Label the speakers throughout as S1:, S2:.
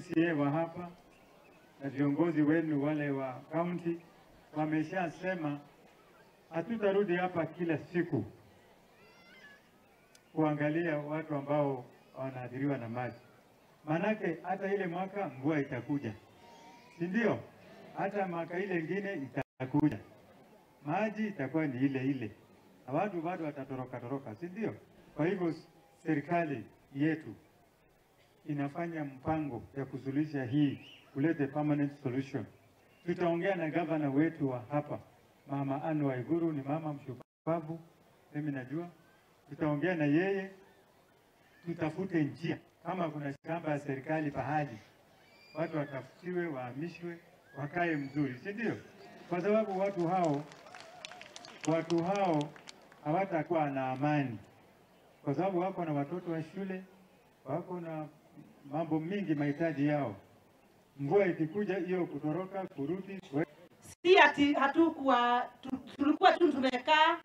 S1: MCA wa hapa na viongozi wenu wale wa county wameshasema hatutarudi hapa kila siku kuangalia watu ambao wanaathiriwa na maji. Manake hata ile mwaka mvua itakuja, si ndio? Hata mwaka ile ingine itakuja, maji itakuwa ni ile ile na watu bado watatoroka, si ndio? Kwa hivyo serikali yetu inafanya mpango ya kusuluhisha hii, kulete permanent solution. Tutaongea na gavana wetu wa hapa, Mama Anne Waiguru, ni mama mshupavu, mimi najua. Tutaongea na yeye, tutafute njia. Kama kuna shamba ya serikali pahali, watu watafutiwe, wahamishwe, wakae mzuri, si ndio? Kwa sababu watu hao hawatakuwa na amani, kwa sababu wako na watoto wa shule, wako na mambo mingi, mahitaji yao. Mvua ikikuja hiyo kutoroka kurudi,
S2: si ati tulikuwa tu tumekaa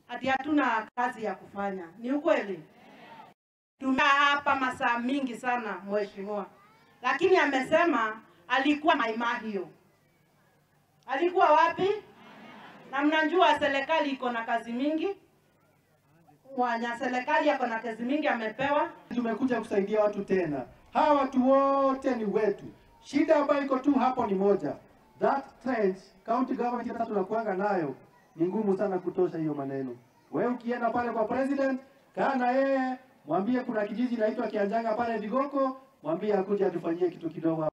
S2: ati hatuna kazi ya kufanya. Ni ukweli tumekaa hapa masaa mingi sana mheshimiwa, lakini amesema alikuwa Maimahio. Alikuwa wapi? Na mnajua serikali iko na kazi mingi, serikali yako na kazi mingi amepewa.
S3: Tumekuja kusaidia watu tena. Hawa watu wote ni wetu. Shida ambayo iko tu hapo ni moja. That trench, county government hata tunakuanga nayo, ni ngumu sana kutosha hiyo maneno. Wewe ukienda pale kwa president, kaa na yeye, mwambie kuna kijiji inaitwa Kianjanga pale Vigoko, mwambie akuje atufanyie kitu kidogo.